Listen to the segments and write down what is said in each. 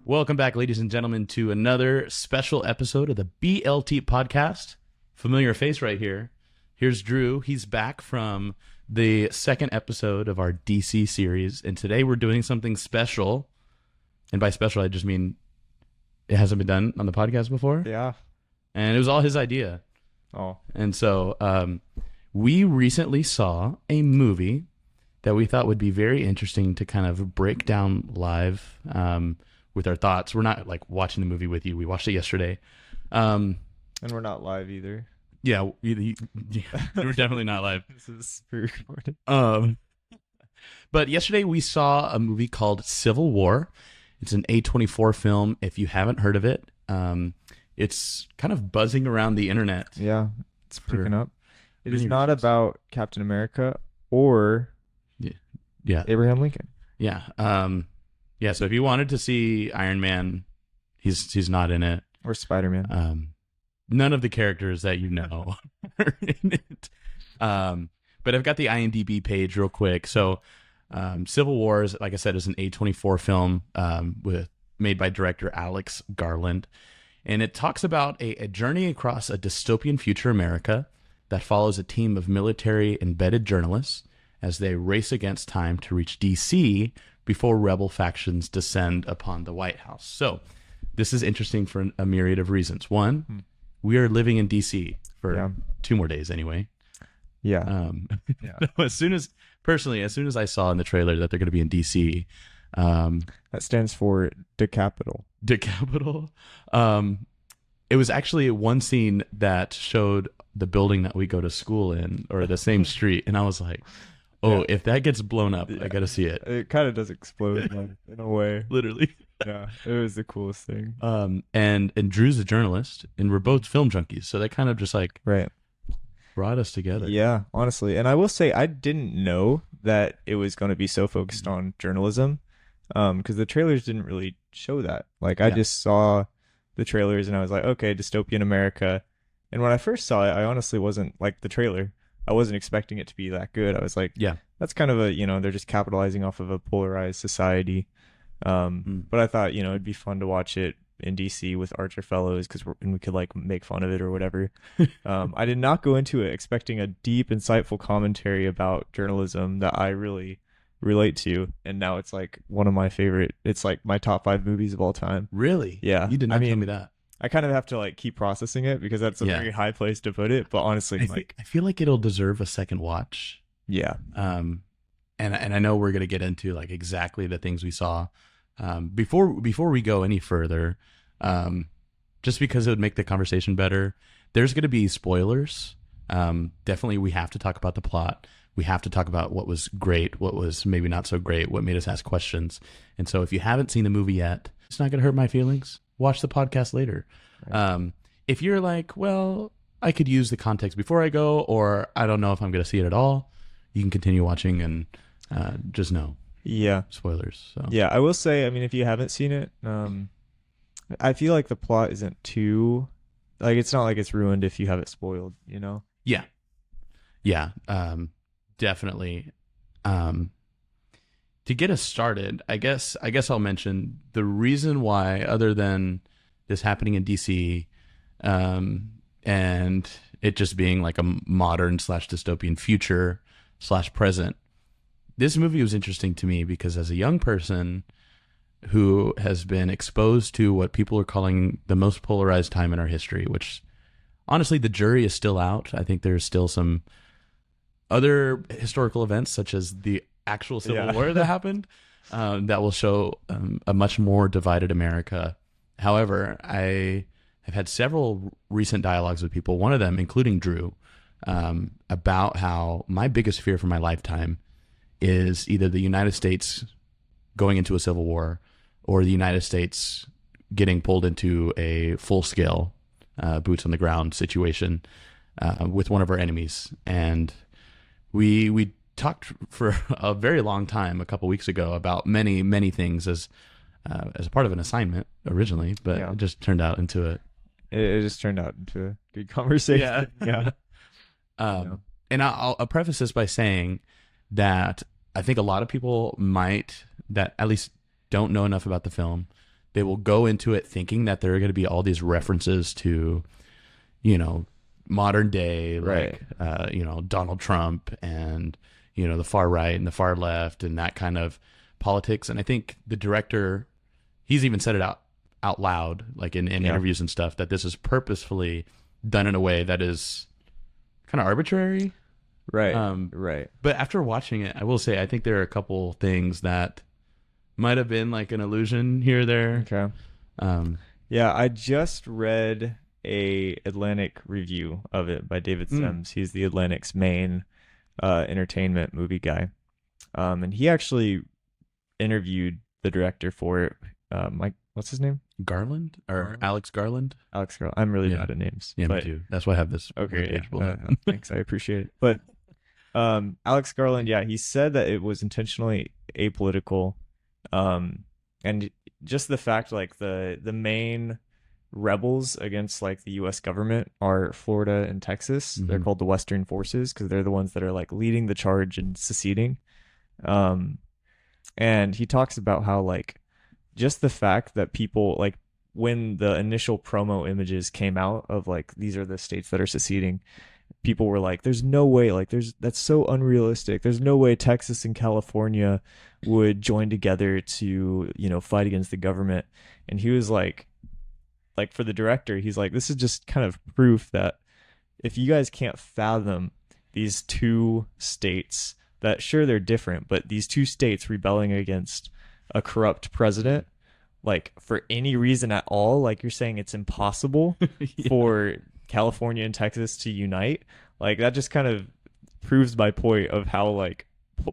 Welcome back, ladies and gentlemen, to another special episode of the BLT podcast. Familiar face right here. Here's Drew. He's back from the second episode of our DC series, and today we're doing something special. And by special, I just mean it hasn't been done on the podcast before. Yeah. And it was all his idea. Oh. And so we recently saw a movie that we thought would be very interesting to kind of break down live with our thoughts. We're not like watching the movie with you. We watched it yesterday. And we're not live either. Yeah, we're definitely not live. This is pre-recorded. But yesterday we saw a movie called Civil War. It's an A24 film. If you haven't heard of it, it's kind of buzzing around the internet. Yeah, it's picking up. It is not about Captain America or Abraham Lincoln. Yeah. Yeah, so if you wanted to see Iron Man, he's not in it. Or Spider-Man. None of the characters that you know are in it. But I've got the IMDb page real quick. So Civil War, is, like I said, is an A24 film made by director Alex Garland. And it talks about a journey across a dystopian future America that follows a team of military embedded journalists as they race against time to reach D.C. before rebel factions descend upon the White House. So this is interesting for a myriad of reasons. One, we are living in D.C. for 2 more days anyway. Yeah. As soon as I saw in the trailer that they're going to be in D.C. That stands for decapital. Decapital. It was actually one scene that showed the building that we go to school in, or the same street, and I was like, oh, if that gets blown up, I got to see it. It kind of does explode in a way. Literally. Yeah, it was the coolest thing. And Drew's a journalist, and we're both film junkies, so that kind of just like brought us together. Yeah, honestly. And I will say, I didn't know that it was going to be so focused on journalism, because the trailers didn't really show that. Like, I just saw the trailers, and I was like, okay, dystopian America. And when I first saw it, I honestly wasn't like the trailer. I wasn't expecting it to be that good. I was like, that's kind of they're just capitalizing off of a polarized society. But I thought, it'd be fun to watch it in DC with Archer Fellows and we could like make fun of it or whatever. I did not go into it expecting a deep, insightful commentary about journalism that I really relate to. And now it's like one of my favorite, it's like my top 5 movies of all time. Really? Yeah. You did not tell me that. I kind of have to like keep processing it because that's a very high place to put it. But honestly, I feel like it'll deserve a second watch. Yeah. And I know we're gonna get into like exactly the things we saw. Before we go any further, just because it would make the conversation better, there's gonna be spoilers. Definitely, we have to talk about the plot. We have to talk about what was great, what was maybe not so great, what made us ask questions. And so, if you haven't seen the movie yet, it's not gonna hurt my feelings. Watch the podcast later. Right. If you're like, well, I could use the context before I go, or I don't know if I'm going to see it at all, you can continue watching and just know. Yeah. Spoilers. So. Yeah, I will say, I mean, if you haven't seen it, I feel like the plot isn't too, like, it's not like it's ruined if you have it spoiled, Yeah. Yeah. Definitely. To get us started, I guess I'll mention the reason why, other than this happening in DC, and it just being like a modern / dystopian future / present. This movie was interesting to me because as a young person who has been exposed to what people are calling the most polarized time in our history, which honestly, the jury is still out. I think there's still some other historical events such as the actual Civil War that happened that will show a much more divided America. However, I have had several recent dialogues with people, one of them including Drew, about how my biggest fear for my lifetime is either the United States going into a civil war or the United States getting pulled into a full-scale boots on the ground situation with one of our enemies, and we talked for a very long time a couple weeks ago about many things as a part of an assignment originally, but Yeah. it just turned out into a It just turned out into a good conversation. Yeah. Um, and I'll preface this by saying that I think a lot of people that at least don't know enough about the film, they will go into it thinking that there are going to be all these references to, modern day, like, Donald Trump and, the far right and the far left and that kind of politics. And I think the director, he's even said it out loud, like in interviews and stuff, that this is purposefully done in a way that is kind of arbitrary. Right. Right. But after watching it, I will say I think there are a couple things that might have been like an illusion here or there. Okay. Yeah, I just read a Atlantic review of it by David Sims. He's the Atlantic's main entertainment movie guy. And he actually interviewed the director for it. Mike, what's his name? Garland or Alex Garland? Alex Garland. I'm really bad at names. Yeah, me too. That's why I have this. Okay, thanks. I appreciate it. But Alex Garland, he said that it was intentionally apolitical, and just the fact, like, the main rebels against, like, the U.S. government are Florida and Texas. They're called the Western Forces because they're the ones that are, like, leading the charge in seceding. And he talks about how, like, just the fact that people, like, when the initial promo images came out of, like, these are the states that are seceding, people were like, there's no way, like, that's so unrealistic. There's no way Texas and California would join together to, fight against the government. And he was like, for the director, he's like, this is just kind of proof that if you guys can't fathom these two states that, sure, they're different, but these two states rebelling against a corrupt president, like, for any reason at all, like, you're saying it's impossible for California and Texas to unite, like, that just kind of proves my point of how, like,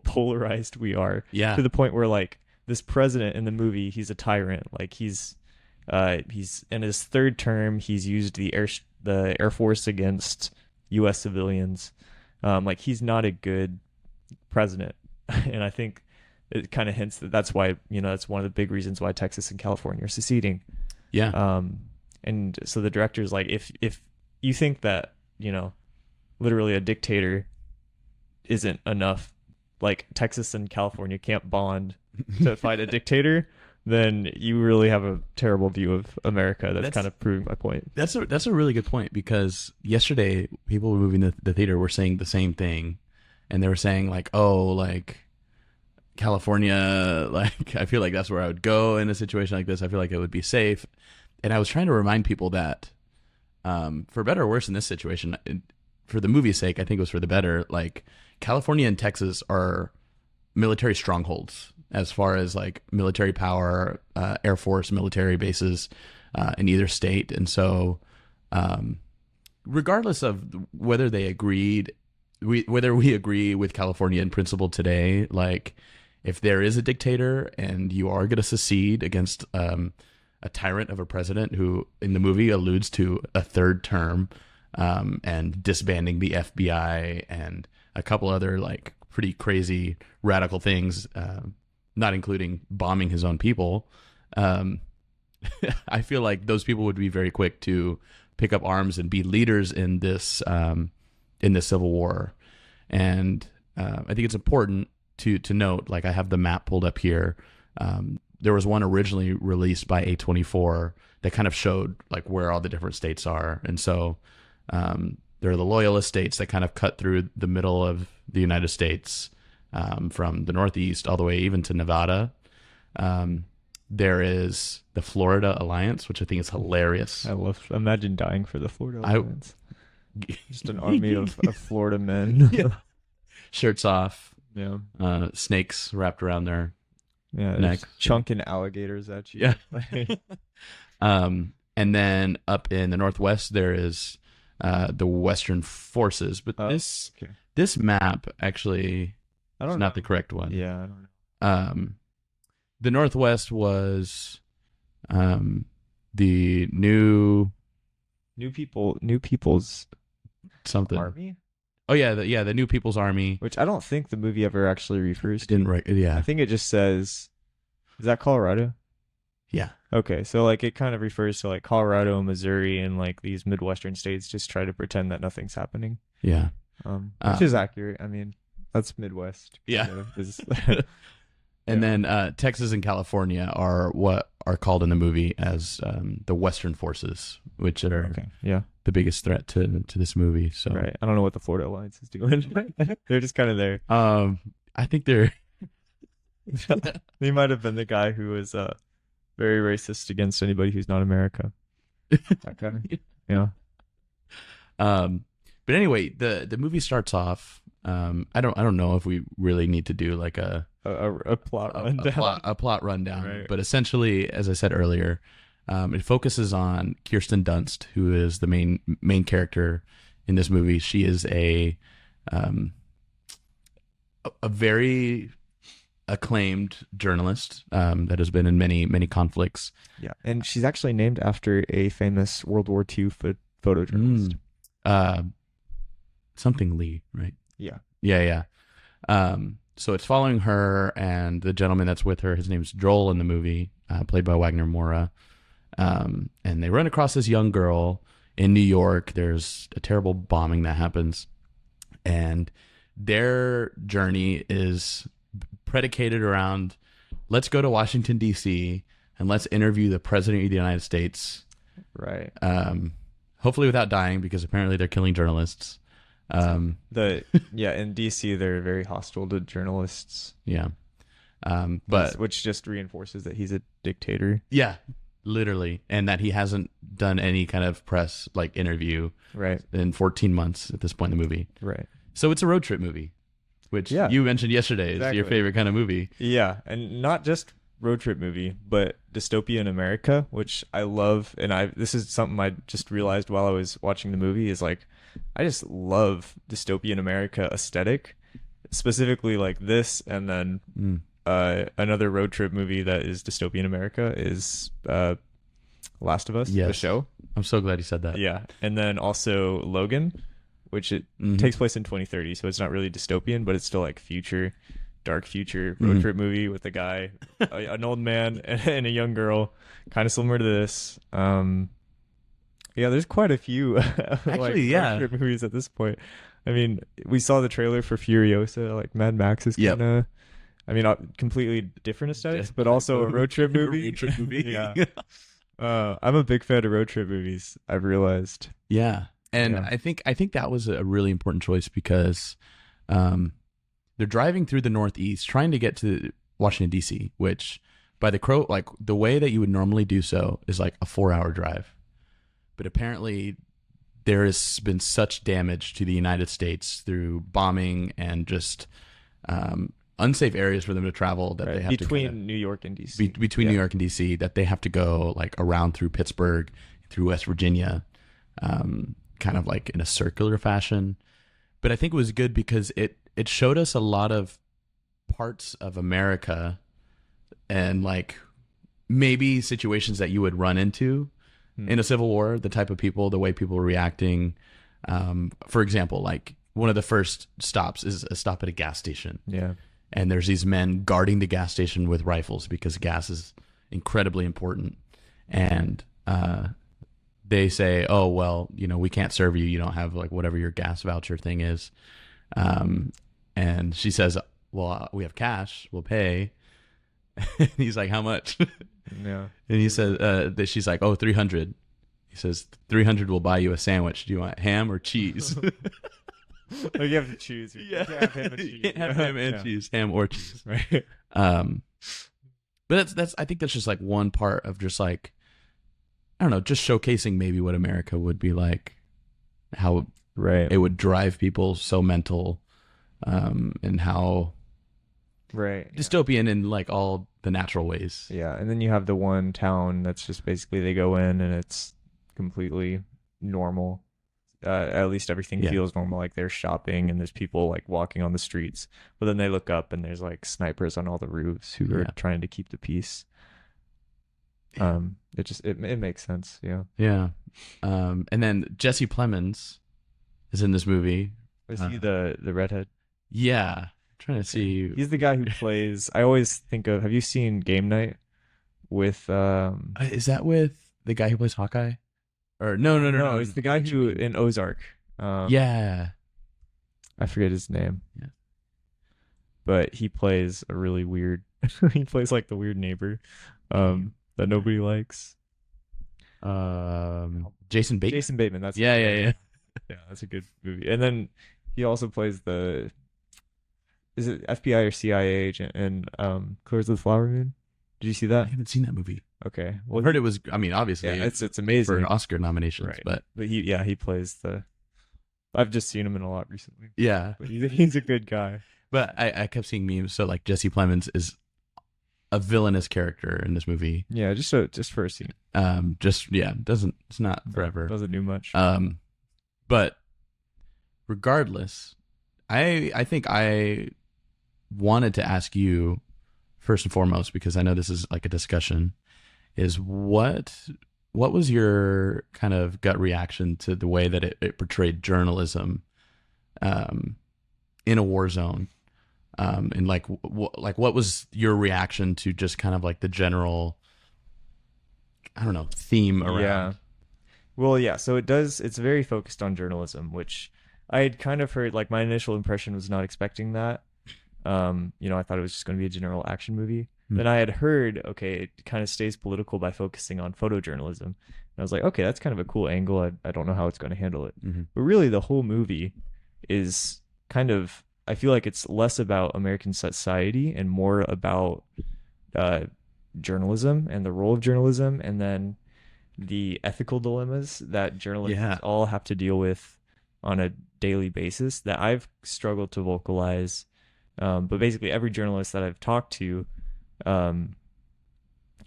polarized we are. Yeah. To the point where, like, this president in the movie, he's a tyrant. Like, he's in his third term, he's used the Air Force against U.S. civilians. Like, he's not a good president. And I think it kind of hints that that's why, that's one of the big reasons why Texas and California are seceding. Yeah. And so the director's like, if you think that, literally a dictator isn't enough, like, Texas and California can't bond to fight a dictator, then you really have a terrible view of America. That's kind of proving my point. That's a really good point, because yesterday people were moving the theater were saying the same thing, and they were saying, like, oh, like, California, like, I feel like that's where I would go in a situation like this. I feel like it would be safe. And I was trying to remind people that, for better or worse in this situation, for the movie's sake, I think it was for the better, like, California and Texas are military strongholds as far as, like, military power, Air Force military bases in either state. And so regardless of whether they agreed, whether we agree with California in principle today, like, if there is a dictator and you are going to secede against a tyrant of a president who in the movie alludes to a third term and disbanding the FBI and a couple other, like, pretty crazy radical things, not including bombing his own people, I feel like those people would be very quick to pick up arms and be leaders in this civil war. And I think it's important to note, like, I have the map pulled up here. There was one originally released by A24 that kind of showed, like, where all the different states are. And so there are the loyalist states that kind of cut through the middle of the United States, from the Northeast all the way even to Nevada. There is the Florida Alliance, which I think is hilarious. Imagine dying for the Florida Alliance. Just an army of Florida men. Yeah. Shirts off. Yeah. Snakes wrapped around their neck. Chunking alligators at you. Yeah. And then up in the Northwest, there is the Western Forces. But this map actually is not the correct one. Yeah, I don't know. The Northwest was the new people's. something. Army, Oh yeah, the New People's Army. which I don't think the movie ever actually refers to. Didn't write. Yeah, I think it just says, is that Colorado? yeah, Okay, so like it kind of refers to like Colorado and Missouri and like these Midwestern states just try to pretend that nothing's happening. yeah. Which is accurate. I mean, that's Midwest. Yeah. Is- And Yeah. then Texas and California are what are called in the movie as the Western forces, which are Okay. Yeah. the biggest threat to this movie. So Right. I don't know what the Florida Alliance is doing. They're just kind of there. I think they're They might have been the guy who was very racist against anybody who's not America. That guy. Yeah. but anyway, the movie starts off. I don't know if we really need to do like a plot rundown. a plot rundown, Right. but essentially, as I said earlier, it focuses on Kirsten Dunst, who is the main character in this movie. She is a very acclaimed journalist that has been in many conflicts. Yeah, and she's actually named after a famous World War II photojournalist. Something Lee, right? Yeah. Yeah. So it's following her and the gentleman that's with her. His name's Joel in the movie, played by Wagner Moura. And they run across this young girl in New York. There's a terrible bombing that happens, and their journey is predicated around, let's go to Washington, D.C., and let's interview the President of the United States. Right. Hopefully without dying, because apparently they're killing journalists. In DC they're very hostile to journalists. Yeah. But which just reinforces that he's a dictator. yeah, literally, and that he hasn't done any kind of press like interview Right. in 14 months at this point in the movie. Right. So it's a road trip movie, which you mentioned yesterday is your Exactly. favorite kind of movie. Yeah, and not just road trip movie, but dystopian America, which I love. And this is something I just realized while I was watching the movie is like, I just love dystopian America aesthetic, specifically like this. And then another road trip movie that is dystopian America is Last of Us, the show. I'm so glad you said that. Yeah, and then also Logan, which it takes place in 2030, so it's not really dystopian, but it's still like dark future road trip movie with a guy, an old man and a young girl, kind of similar to this. Yeah, there's quite a few Actually, road trip movies at this point. I mean, we saw the trailer for Furiosa, like Mad Max is kind of, I mean, completely different aesthetics, but also a road trip movie. Road trip movie. Yeah. I'm a big fan of road trip movies, I've realized. Yeah. And Yeah. I think that was a really important choice because they're driving through the Northeast trying to get to Washington, D.C., which by the way that you would normally do so is like a 4-hour drive. But apparently there has been such damage to the United States through bombing and just unsafe areas for them to travel that they have between New York and DC. Between New York and DC, that they have to go like around through Pittsburgh, through West Virginia, kind of like in a circular fashion. But I think it was good because it showed us a lot of parts of America and like maybe situations that you would run into in a civil war, the type of people, the way people were reacting. For example, like one of the first stops is a stop at a gas station. Yeah. And there's these men guarding the gas station with rifles because gas is incredibly important. And they say, oh, well, we can't serve you. You don't have like whatever your gas voucher thing is. And she says, well, we have cash. We'll pay. And he's like, how much? Yeah. And he says that she's like, oh, 300. He says, 300 will buy you a sandwich. Do you want ham or cheese? Like you have to choose. You can't have ham and cheese. You can't have ham and cheese, ham or cheese. Right. But that's I think that's just like one part of just like, I don't know, just showcasing maybe what America would be like, how it would drive people so mental, and how dystopian in like all the natural ways. Yeah, and then you have the one town that's just basically they go in and it's completely normal. At least everything feels normal, like they're shopping and there's people like walking on the streets. But then they look up and there's like snipers on all the roofs who are trying to keep the peace. It makes sense. Yeah. Yeah. And then Jesse Plemons is in this movie. Was he the redhead? Yeah, trying to see. He's the guy who plays. I always think of. Have you seen Game Night with? Is that with the guy who plays Hawkeye? Or no. It's the guy who in Ozark. Yeah, I forget his name. Yeah. But he plays a really weird. He plays like the weird neighbor, that nobody likes. Jason Bateman. Jason Bateman. That's yeah. Yeah, that's a good movie. And then he also plays the. Is it FBI or CIA agent in Killers of the Flower Moon? Did you see I that? haven't seen that movie. Okay. Well, I heard it was. I mean, obviously, Yeah, it's amazing for Oscar nominations, right. but he plays the. I've just seen him in a lot recently. Yeah, but he's a good guy. But I kept seeing memes. So like Jesse Plemons is a villainous character in this movie. Yeah, just for a scene. It's not forever. Doesn't do much. But regardless, I think I wanted to ask you first and foremost, because I know this is like a discussion, is what was your kind of gut reaction to the way that it portrayed journalism in a war zone? And like what was your reaction to just kind of like the general, I don't know, theme around? Yeah. Well, yeah. So it's very focused on journalism, which I had kind of heard, like my initial impression was not expecting that. I thought it was just going to be a general action movie. Then I had heard, okay, it kind of stays political by focusing on photojournalism. And I was like, okay, that's kind of a cool angle. I don't know how it's going to handle it. But really the whole movie is kind of, I feel like it's less about American society and more about journalism and the role of journalism, and then the ethical dilemmas that journalists all have to deal with on a daily basis that I've struggled to vocalize. But basically every journalist that I've talked to kind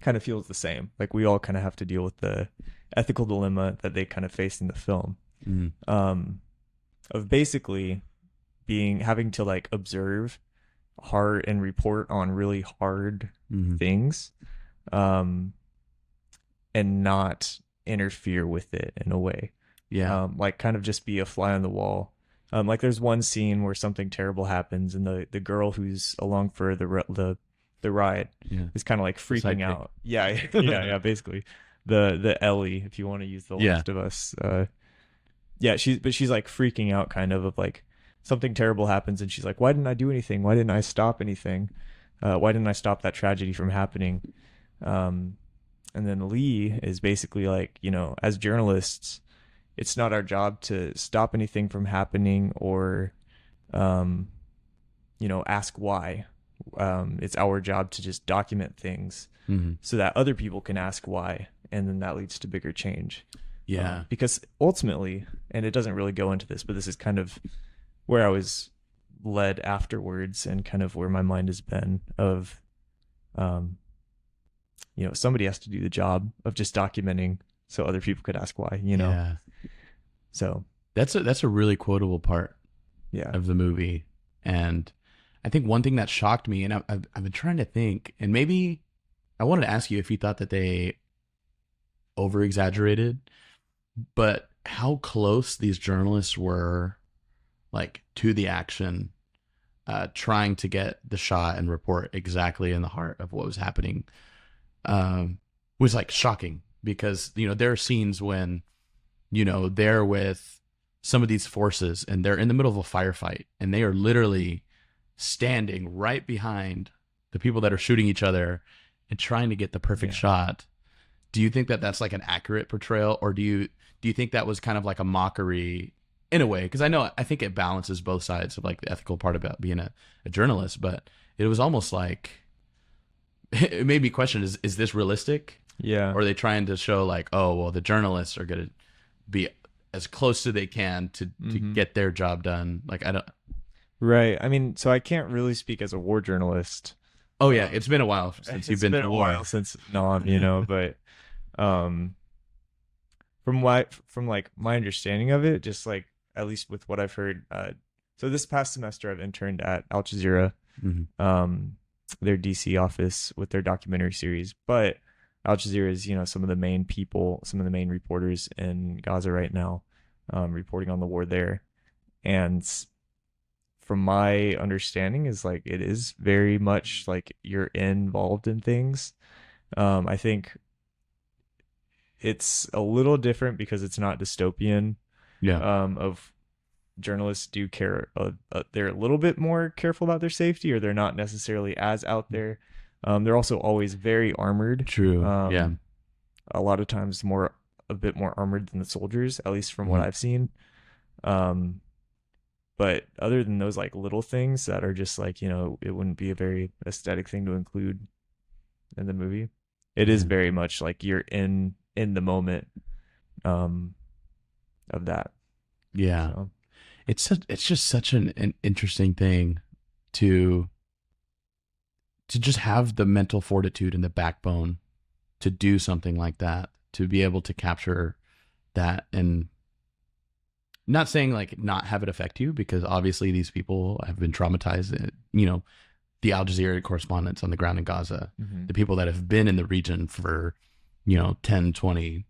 of feels the same. Like we all kind of have to deal with the ethical dilemma that they kind of face in the film, of basically having to like observe hard and report on really hard things, and not interfere with it in a way. Yeah. Like kind of just be a fly on the wall. Like there's one scene where something terrible happens and the girl who's along for the ride is kind of like freaking out. Yeah, basically the Ellie, if you want to use the Last of Us. She's like freaking out kind of like something terrible happens and she's like, why didn't I do anything? Why didn't I stop anything? Why didn't I stop that tragedy from happening? And then Lee is basically like, as journalists, it's not our job to stop anything from happening or, ask why. It's our job to just document things so that other people can ask why. And then that leads to bigger change. Yeah. Because ultimately, and it doesn't really go into this, but this is kind of where I was led afterwards and kind of where my mind has been of, somebody has to do the job of just documenting so other people could ask why, Yeah. So that's a really quotable part of the movie. And I think one thing that shocked me, and I've been trying to think, and maybe I wanted to ask you if you thought that they over exaggerated, but how close these journalists were like to the action, trying to get the shot and report exactly in the heart of what was happening, was like shocking, because, there are scenes when, they're with some of these forces and they're in the middle of a firefight and they are literally standing right behind the people that are shooting each other and trying to get the perfect shot. Do you think that that's like an accurate portrayal, or do you think that was kind of like a mockery in a way? Because I think it balances both sides of like the ethical part about being a journalist, but it was almost like, it made me question, is this realistic? Yeah. Or are they trying to show like, oh, well, the journalists are going to be as close as they can to get their job done? Like, I don't. Right. I mean, so I can't really speak as a war journalist. Oh yeah, it's been a while since you've been to war. While since but from like my understanding of it, just like at least with what I've heard, so this past semester I've interned at Al Jazeera, their DC office with their documentary series. But Al Jazeera is, some of the main people, some of the main reporters in Gaza right now, reporting on the war there. And from my understanding is like it is very much like you're involved in things. I think it's a little different because it's not dystopian. Yeah. Of journalists do care. They're a little bit more careful about their safety, or they're not necessarily as out there. They're also always very armored. True. Yeah. A lot of times a bit more armored than the soldiers, at least from what Mhm. I've seen. But other than those like little things that are just like, it wouldn't be a very aesthetic thing to include in the movie. It is Yeah. very much like you're in the moment of that. Yeah. So, It's just such an interesting thing to just have the mental fortitude and the backbone to do something like that, to be able to capture that, and not saying like not have it affect you, because obviously these people have been traumatized. The Al Jazeera correspondents on the ground in Gaza, the people that have been in the region for 10, 20,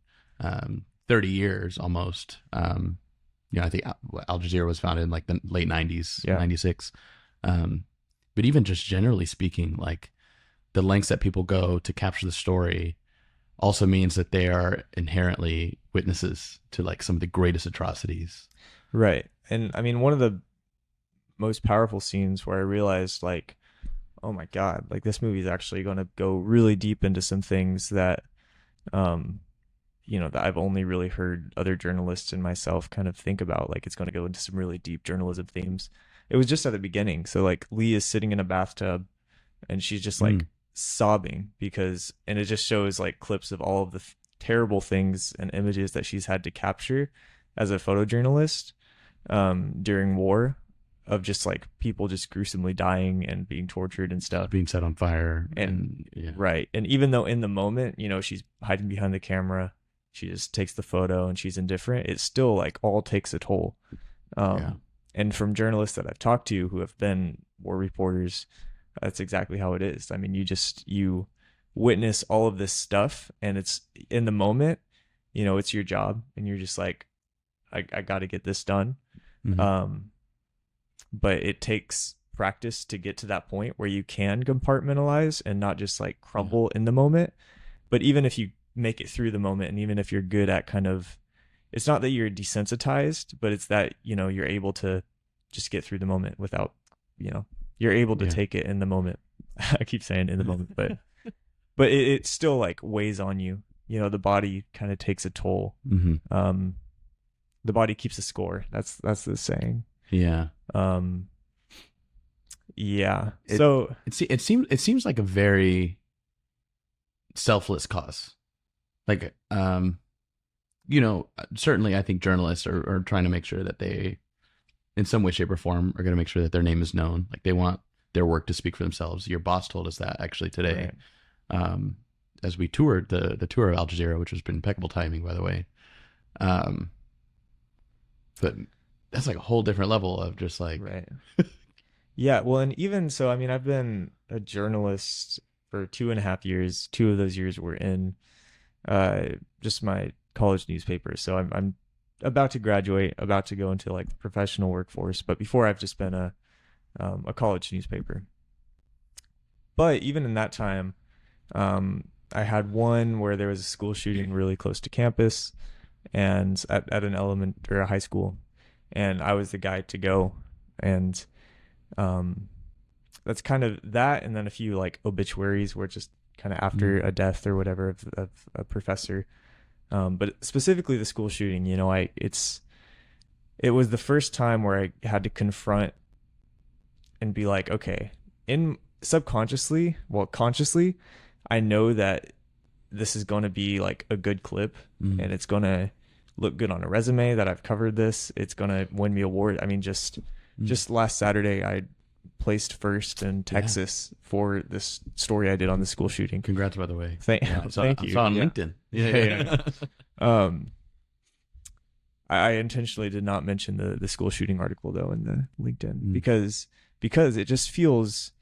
30 years almost. I think Al Jazeera was founded in like the late 90s, Yeah. 96. But even just generally speaking, like the lengths that people go to capture the story also means that they are inherently witnesses to like some of the greatest atrocities. Right. And I mean, one of the most powerful scenes where I realized like, oh my God, like this movie is actually going to go really deep into some things that, that I've only really heard other journalists and myself kind of think about. Like it's going to go into some really deep journalism themes. It was just at the beginning. So like Lee is sitting in a bathtub and she's just like sobbing and it just shows like clips of all of the terrible things and images that she's had to capture as a photojournalist during war, of just like people just gruesomely dying and being tortured and stuff, being set on fire. And right. And even though in the moment, she's hiding behind the camera, she just takes the photo and she's indifferent, it still like all takes a toll. And from journalists that I've talked to who have been war reporters, that's exactly how it is. I mean, you witness all of this stuff and it's in the moment, it's your job and you're just like, I got to get this done. But it takes practice to get to that point where you can compartmentalize and not just like crumble in the moment. But even if you make it through the moment, and even if you're good at kind of, it's not that you're desensitized, but it's that, you're able to just get through the moment without, you're able to take it in the moment. I keep saying in the moment, but it still like weighs on you. The body kind of takes a toll. The body keeps a score. That's the saying. Yeah. Yeah. It seems like a very selfless cause. Like, certainly I think journalists are trying to make sure that they, in some way, shape, or form, are going to make sure that their name is known. Like they want their work to speak for themselves. Your boss told us that actually today, right. As we toured the tour of Al Jazeera, which has been impeccable timing, by the way. But that's like a whole different level of just like, right. Yeah. Well, and even so, I mean, I've been a journalist for 2.5 years. 2 of those years were in just my college newspaper. So I'm about to graduate, about to go into like the professional workforce. But before, I've just been a college newspaper. But even in that time, I had one where there was a school shooting really close to campus, and at an element or a high school, and I was the guy to go, and that's kind of that, and then a few like obituaries were just kind of after a death or whatever of a professor, but specifically the school shooting, it was the first time where I had to confront and be like, okay, consciously, I know that this is going to be like a good clip, and it's going to look good on a resume that I've covered this. It's going to win me award. I mean, just last Saturday, I placed first in Texas for this story I did on the school shooting. Congrats, by the way. Thank you. I saw on LinkedIn. Yeah. I intentionally did not mention the school shooting article though in the LinkedIn because it just feels,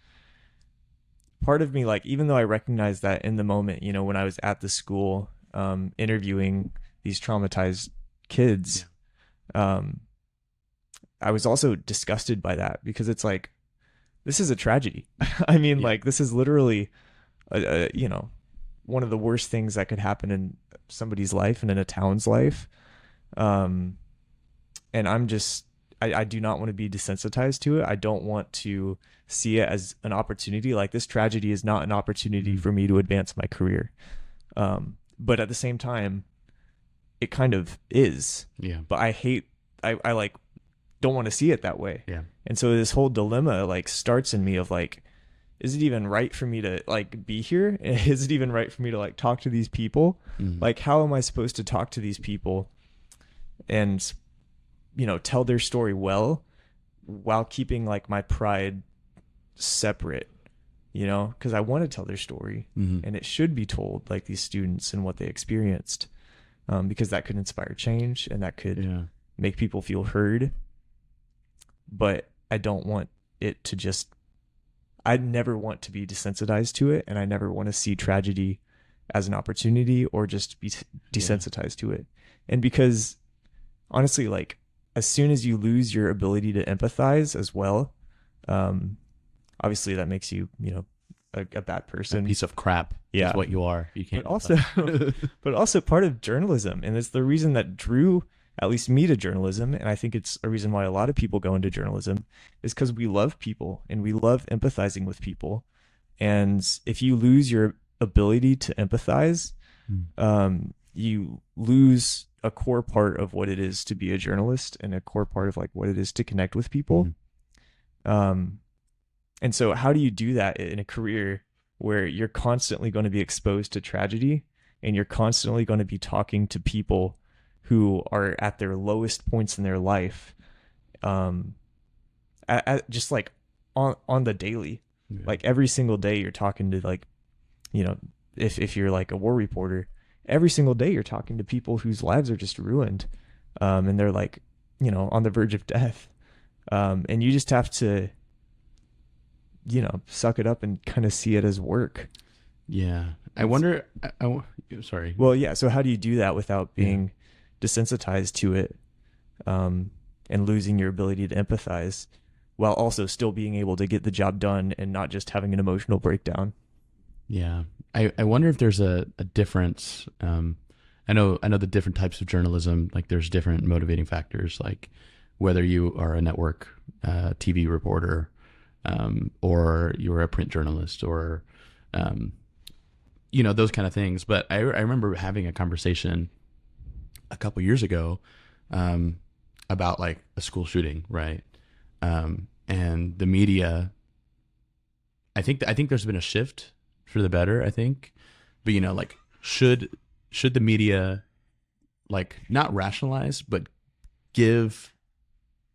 part of me, like, even though I recognize that in the moment, when I was at the school interviewing these traumatized kids, I I was also disgusted by that, because it's like, this is a tragedy. I mean, Yeah. like, this is literally one of the worst things that could happen in somebody's life and in a town's life. Um, and I do not want to be desensitized to it. I don't want to see it as an opportunity. Like, this tragedy is not an opportunity for me to advance my career. But at the same time, it kind of is. Yeah. But I like don't want to see it that way. Yeah. And so this whole dilemma like starts in me of like, is it even right for me to like be here? Is it even right for me to like talk to these people? Like, how am I supposed to talk to these people and, tell their story well while keeping like my pride separate, because I want to tell their story, and it should be told, like, these students and what they experienced, because that could inspire change and that could make people feel heard. But I don't want it to just, I never want to be desensitized to it, and I never want to see tragedy as an opportunity or just be desensitized to it. And because honestly, like, as soon as you lose your ability to empathize as well, obviously that makes you, a bad person. A piece of crap is what you are. You can't. But also part of journalism, and it's the reason that drew at least me to journalism, and I think it's a reason why a lot of people go into journalism, is because we love people and we love empathizing with people. And if you lose your ability to empathize, you lose a core part of what it is to be a journalist and a core part of like what it is to connect with people. And so how do you do that in a career where you're constantly going to be exposed to tragedy and you're constantly going to be talking to people who are at their lowest points in their life, just like on the daily, like every single day you're talking to, like, if you're like a war reporter, every single day you're talking to people whose lives are just ruined, and they're like, on the verge of death, and you just have to, suck it up and kind of see it as work. Yeah. I wonder, sorry. Well, yeah. So how do you do that without being desensitized to it, and losing your ability to empathize, while also still being able to get the job done and not just having an emotional breakdown? Yeah. I wonder if there's a difference. I know the different types of journalism, like there's different motivating factors, like whether you are a network TV reporter, or you're a print journalist, or those kind of things. But I remember having a conversation a couple years ago about like a school shooting, right? And the media, I think there's been a shift for the better, I think. But like should the media like not rationalize but give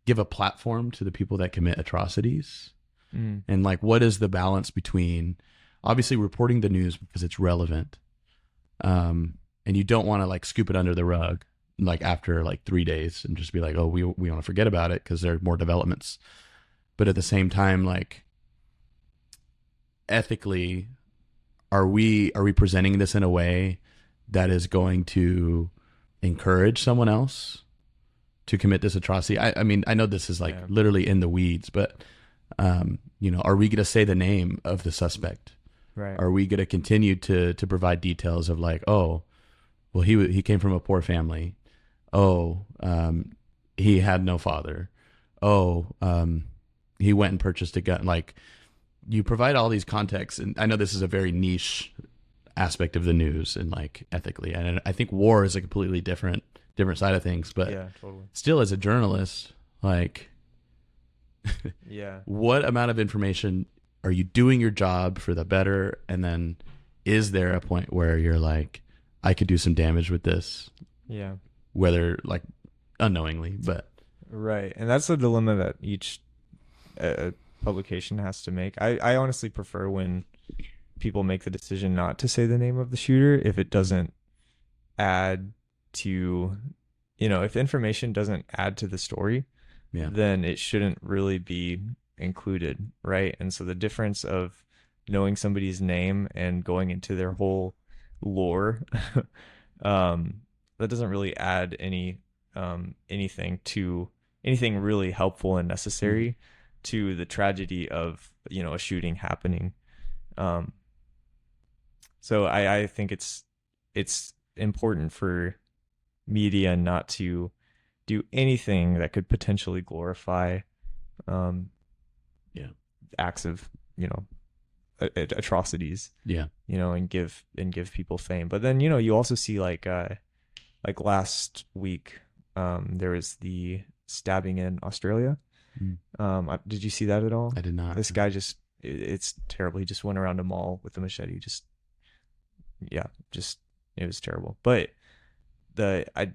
a platform to the people that commit atrocities? And like, what is the balance between obviously reporting the news because it's relevant, and you don't want to like scoop it under the rug like after like 3 days and just be like, oh, we want to forget about it because there are more developments. But at the same time, like, ethically, are we presenting this in a way that is going to encourage someone else to commit this atrocity? I mean, I know this is like literally in the weeds, but are we going to say the name of the suspect? Right. Are we going to continue to provide details of like, oh, well, he came from a poor family. Oh, he had no father. Oh, he went and purchased a gun. Like, you provide all these contexts, and I know this is a very niche aspect of the news and like ethically, and I think war is a completely different side of things. But yeah, totally. Still, as a journalist, like, what amount of information are you doing your job for the better? And then is there a point where you're like, I could do some damage with this? Yeah. Whether like unknowingly, but. Right. And that's the dilemma that each publication has to make. I honestly prefer when people make the decision not to say the name of the shooter if it doesn't add to, if information doesn't add to the story, then it shouldn't really be included, right? And so the difference of knowing somebody's name and going into their whole lore, that doesn't really add anything to anything really helpful and necessary to the tragedy of, you know, a shooting happening. Um, so I think it's important for media not to do anything that could potentially glorify um, Yeah. acts of, you know, atrocities, Yeah. you know, and give people fame. But then, you know, you also see like last week, there was the stabbing in Australia. Did you see that at all? I did not. This guy just, it's terrible. He just went around a mall with a machete. Just, yeah, just, it was terrible. But I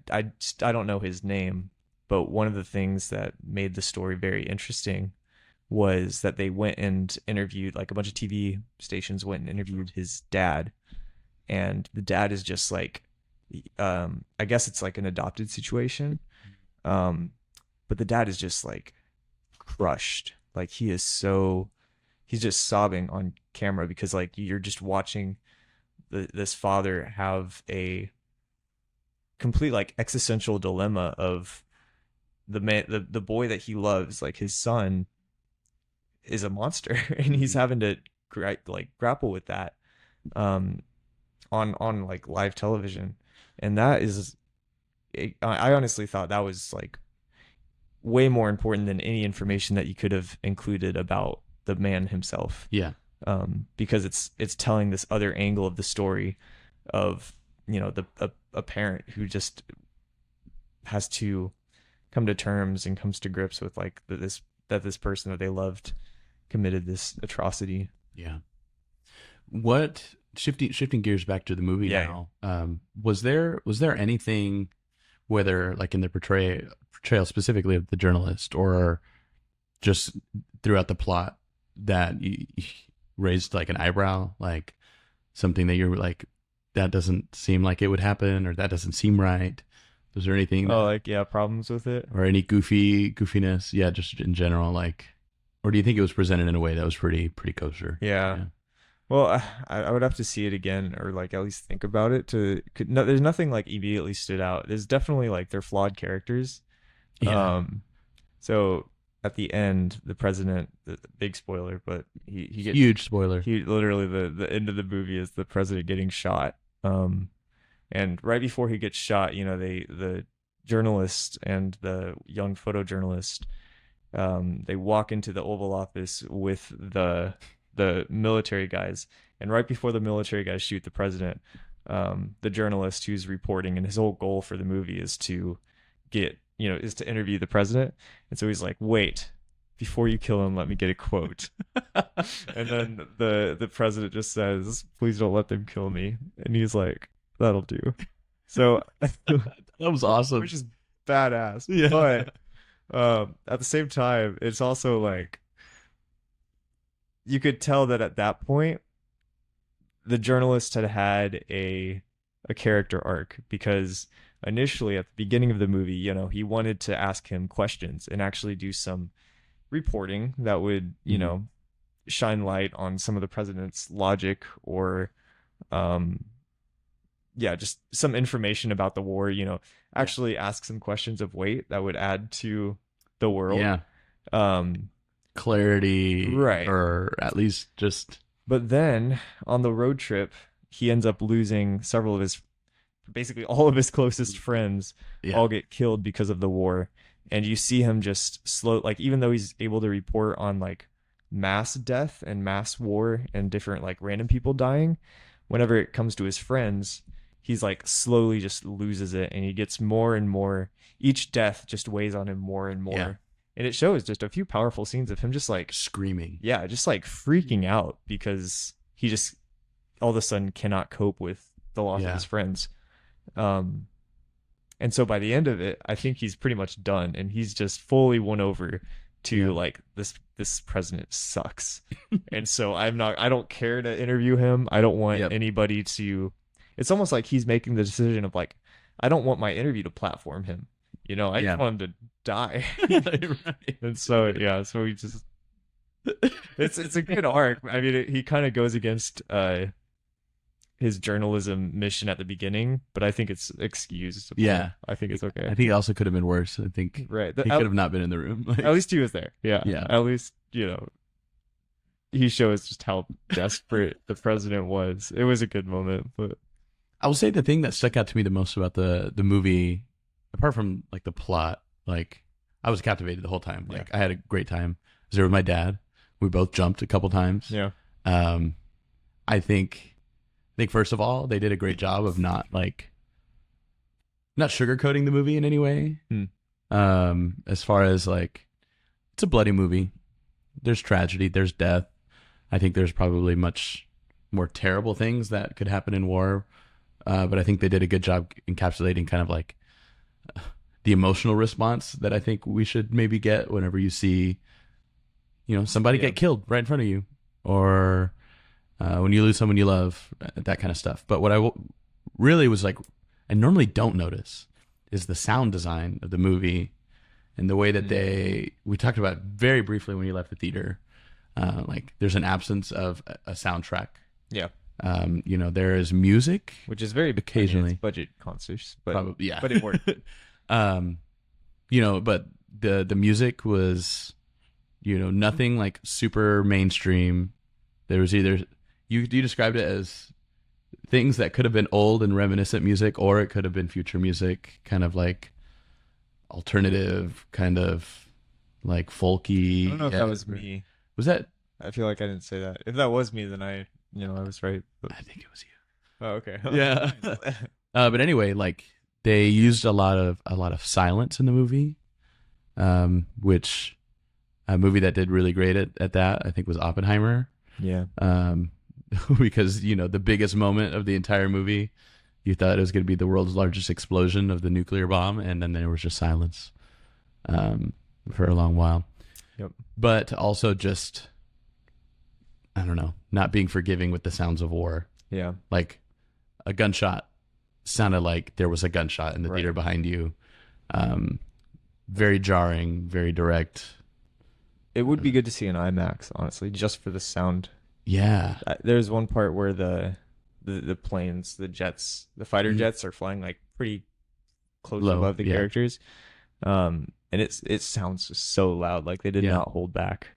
don't know his name, but one of the things that made the story very interesting was that they went and interviewed, like a bunch of TV stations went and interviewed his dad, and the dad is just like, I guess it's like an adopted situation, but the dad is just like crushed. Like he's just sobbing on camera because like you're just watching this father have a complete like existential dilemma of the boy that he loves, like his son, is a monster, and he's having to grapple with that on like live television. And that is, I honestly thought that was like way more important than any information that you could have included about the man himself. Yeah. Because it's telling this other angle of the story of, you know, a parent who just has to come to terms and comes to grips with like this person that they loved committed this atrocity. Yeah. What, shifting gears back to the movie now, was there anything, whether like in the portrayal specifically of the journalist or just throughout the plot, that you raised like an eyebrow, like something that you're like, that doesn't seem like it would happen, or that doesn't seem right? Was there anything problems with it, or any goofiness? Yeah, just in general, like, or do you think it was presented in a way that was pretty kosher? Yeah. Well, I would have to see it again, or like at least think about it there's nothing like immediately stood out. There's definitely like they're flawed characters. Yeah. So at the end, the president, the big spoiler, but he gets huge spoiler. He literally, the end of the movie is the president getting shot. And right before he gets shot, you know, the journalist and the young photojournalist, they walk into the Oval Office with the military guys, and right before the military guys shoot the president, the journalist who's reporting, and his whole goal for the movie is to interview the president. And so he's like, wait, before you kill him, let me get a quote. And then the president just says, please don't let them kill me. And he's like, that'll do. So that was awesome. Which is badass. Yeah. But at the same time, it's also like, you could tell that at that point, the journalist had a character arc, because initially at the beginning of the movie, you know, he wanted to ask him questions and actually do some reporting that would, you know, shine light on some of the president's logic, or just some information about the war, you know, actually ask some questions of weight that would add to the world. Yeah. Clarity, right? Or at least just. But then on the road trip, he ends up losing basically all of his closest friends. All get killed because of the war. And you see him just like, even though he's able to report on like mass death and mass war and different like random people dying, whenever it comes to his friends, he's like slowly just loses it, and he gets more and more. Each death just weighs on him more and more. Yeah. And it shows just a few powerful scenes of him just like screaming. Yeah, just like freaking out because he just all of a sudden cannot cope with the loss of his friends. And so by the end of it, I think he's pretty much done, and he's just fully won over to like, this president sucks. And so I don't care to interview him. I don't want anybody to. It's almost like he's making the decision of like, I don't want my interview to platform him. You know, I just want him to die. Right. And so so he just it's a good arc. I mean, he kind of goes against his journalism mission at the beginning, but I think it's excused. Yeah. I think it's okay. I think it also could have been worse. I think Right. he could have not been in the room. Like, At least he was there. Yeah. Yeah. At least, he shows just how desperate the president was. It was a good moment, but I will say the thing that stuck out to me the most about the movie, apart from like the plot, like I was captivated the whole time. Like I had a great time. I was there with my dad. We both jumped a couple times. yeah. I think first of all, they did a great job of not sugarcoating the movie in any way. As far as like, it's a bloody movie. There's tragedy, there's death. I think there's probably much more terrible things that could happen in war. But I think they did a good job encapsulating kind of like the emotional response that I think we should maybe get whenever you see, somebody get killed right in front of you, or when you lose someone you love, that kind of stuff. But what I really was like, I normally don't notice, is the sound design of the movie and the way that we talked about it very briefly when you left the theater. Like there's an absence of a soundtrack. Yeah. There is music, which is very occasionally budget conscious, but probably, yeah, but it worked. But the music was, nothing like super mainstream. There was either you described it as things that could have been old and reminiscent music, or it could have been future music, kind of like alternative, kind of like folky. I don't know if that was me. Was that? I feel like I didn't say that. If that was me, then I was right. But... I think it was you. Oh, okay. Yeah. But anyway, like they used a lot of silence in the movie, which a movie that did really great at that, I think, was Oppenheimer. Yeah. Because the biggest moment of the entire movie, you thought it was going to be the world's largest explosion of the nuclear bomb, and then there was just silence for a long while. Yep. But also just, I don't know, not being forgiving with the sounds of war. Yeah. Like a gunshot sounded like there was a gunshot in the theater behind you. Very jarring, very direct. It would be good to see an IMAX, honestly, just for the sound. Yeah. There's one part where the planes, the jets, the fighter jets are flying like pretty close above the characters. And it sounds so loud, like they did not hold back.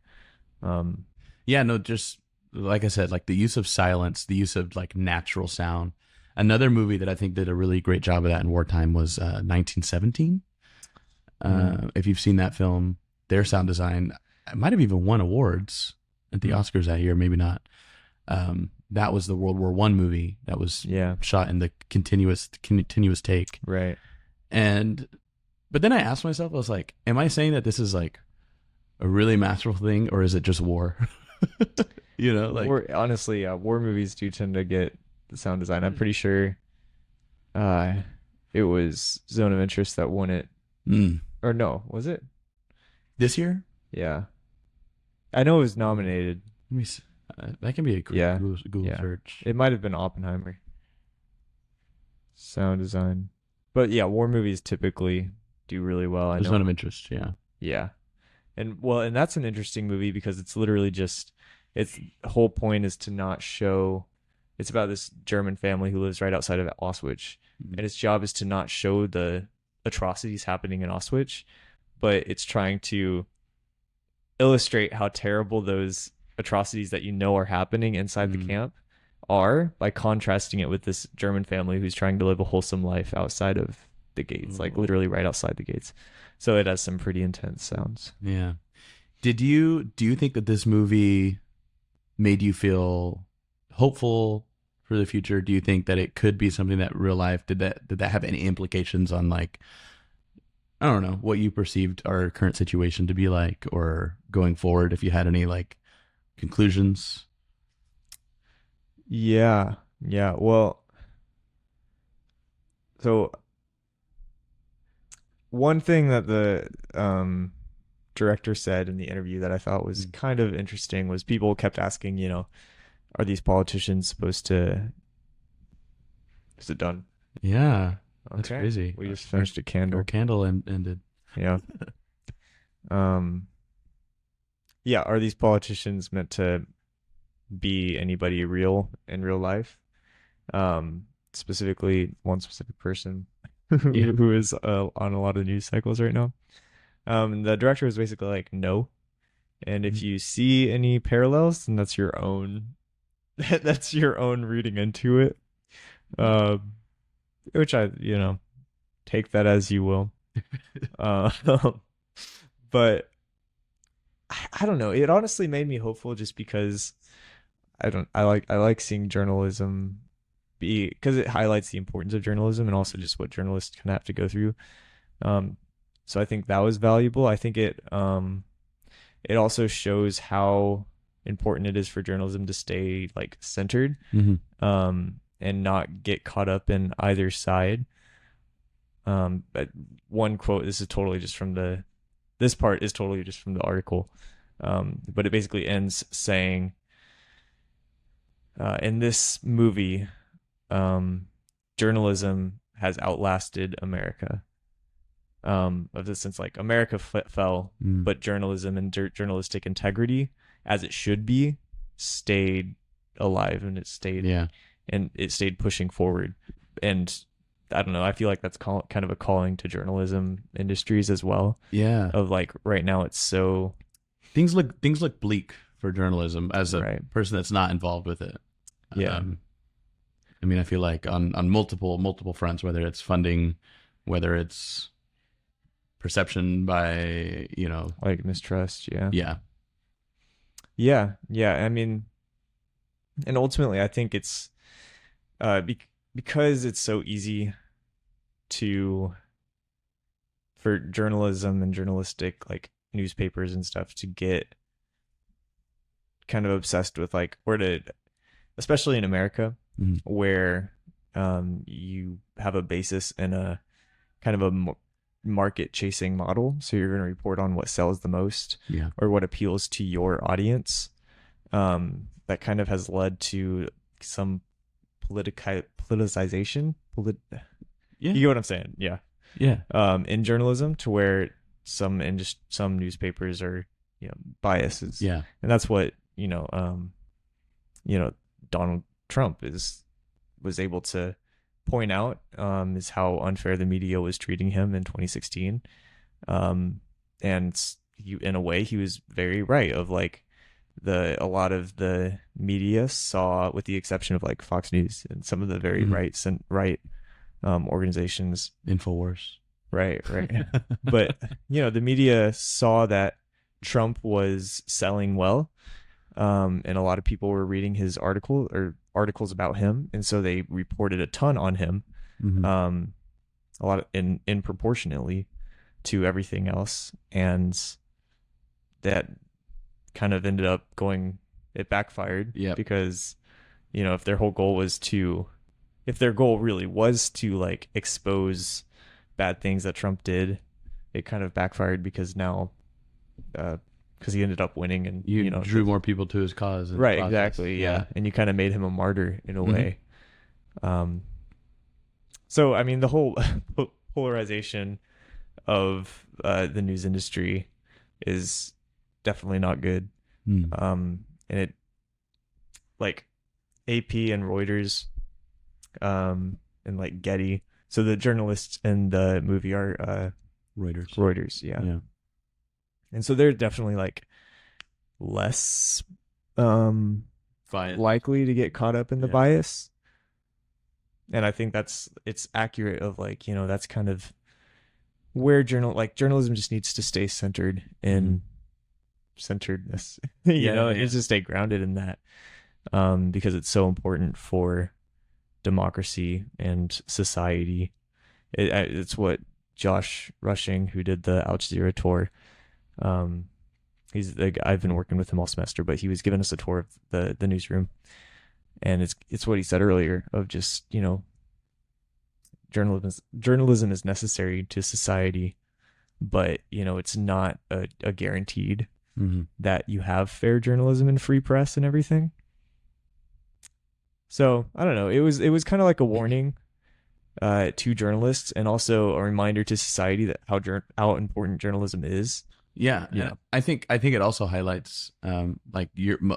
Just like I said, like the use of silence, the use of like natural sound. Another movie that I think did a really great job of that in wartime was 1917. If you've seen that film, their sound design, it might have even won awards at the Oscars that year, maybe not. That was the World War I movie that was shot in the continuous take. Right. But then I asked myself, I was like, am I saying that this is like a really masterful thing, or is it just war? Honestly, war movies do tend to get the sound design. I'm pretty sure it was Zone of Interest that won it. Or no, was it? This year? Yeah. I know it was nominated. Let me see. That can be a quick Google search. It might have been Oppenheimer. Sound design. But yeah, war movies typically do really well. There's Zone of Interest, yeah. Yeah. And that's an interesting movie because it's literally just, its whole point is to not show, it's about this German family who lives right outside of Auschwitz. And its job is to not show the atrocities happening in Auschwitz, but it's trying to illustrate how terrible those atrocities that are happening inside the camp are by contrasting it with this German family who's trying to live a wholesome life outside of the gates, like literally right outside the gates. So it has some pretty intense sounds. Yeah. Do you think that this movie made you feel hopeful for the future? Do you think that it could be something that real life, did that have any implications on, like, I don't know, what you perceived our current situation to be like, or going forward, if you had any like conclusions? Yeah. Well, so one thing that the director said in the interview that I thought was kind of interesting was people kept asking, are these politicians supposed to... Is it done? Yeah. That's crazy. We just finished a candle. Our candle ended. Yeah. Yeah, are these politicians meant to be anybody real in real life? Specifically one specific person Yeah. who is on a lot of news cycles right now. The director was basically like, no. And if you see any parallels, then that's your own that's your own reading into it. Um, which I, take that as you will. Uh, but I don't know. It honestly made me hopeful just because I like seeing journalism be, because it highlights the importance of journalism and also just what journalists can have to go through. Um, so I think that was valuable. I think it also shows how important it is for journalism to stay like centered, and not get caught up in either side. But one quote, this part is totally just from the article. But it basically ends saying, in this movie, journalism has outlasted America. Of the sense, like, America fell, but journalism and journalistic integrity, as it should be, stayed alive, and it stayed pushing forward. And I don't know, I feel like that's kind of a calling to journalism industries as well. Yeah. Of like, right now it's so things look bleak for journalism as a right. person that's not involved with it. Yeah. I mean, I feel like on multiple fronts, whether it's funding, whether it's perception by, like mistrust. Yeah. I mean, and ultimately I think it's because it's so easy for journalism and journalistic, like, newspapers and stuff, to get kind of obsessed with, like, especially in America, where you have a basis in a kind of a market chasing model. So you're going to report on what sells the most, or what appeals to your audience. That kind of has led to some politicization. You get what I'm saying? Yeah. In journalism, to where some newspapers are, biases. Yeah. And that's what, Donald Trump was able to point out, is how unfair the media was treating him in 2016. And in a way, he was very right, of like, a lot of the media saw, with the exception of like Fox News and some of the very right organizations, InfoWars. Right. But, the media saw that Trump was selling well. And a lot of people were reading his articles about him. And so they reported a ton on him. A lot in proportionately to everything else. And that kind of ended up it backfired. Because, if their goal really was to, like, expose bad things that Trump did, it kind of backfired, because now, because he ended up winning, and you drew more people to his cause. Right, exactly, yeah. And you kind of made him a martyr in a way. So I mean, the whole polarization of the news industry is definitely not good. And it, like, AP and Reuters, and like Getty. So the journalists in the movie are Reuters, yeah. And so they're definitely, like, less likely to get caught up in the bias. And I think it's accurate of, like, that's kind of where journalism just needs to stay centered in centeredness. It needs to stay grounded in that, because it's so important for democracy and society. It's what Josh Rushing, who did the Ouch Zero tour, I've been working with him all semester, but he was giving us a tour of the newsroom, and it's what he said earlier, of just, journalism is necessary to society, but it's not a guaranteed that you have fair journalism and free press and everything. So I don't know. It was kind of like a warning to journalists, and also a reminder to society that how important journalism is. Yeah. I think it also highlights like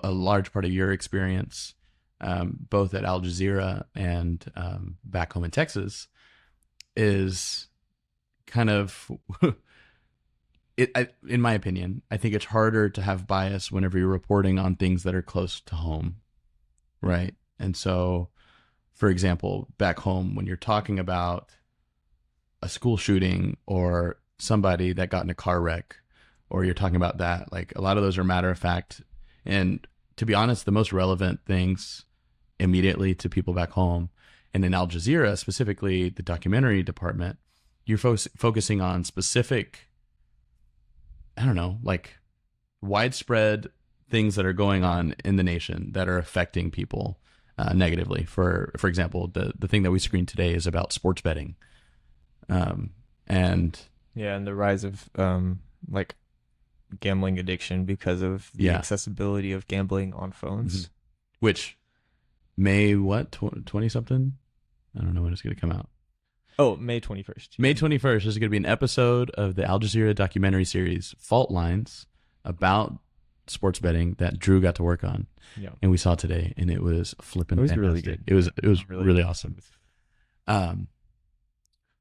a large part of your experience both at Al Jazeera and back home in Texas, is kind of in my opinion, I think it's harder to have bias whenever you're reporting on things that are close to home, right? And so, for example, back home, when you're talking about a school shooting or somebody that got in a car wreck, or you're talking about that, like a lot of those are matter of fact. And to be honest, the most relevant things immediately to people back home, and in Al Jazeera, specifically the documentary department, you're focusing on specific, I don't know, like widespread things that are going on in the nation that are affecting people negatively. For example, the thing that we screened today is about sports betting. And the rise of like gambling addiction because of the accessibility of gambling on phones. Mm-hmm. Which May 20 something? I don't know when it's going to come out. Oh, May 21st. May 21st is going to be an episode of the Al Jazeera documentary series Fault Lines about sports betting that Drew got to work on. Yeah. And we saw today, and it was flipping fantastic. Really good. It was really awesome. But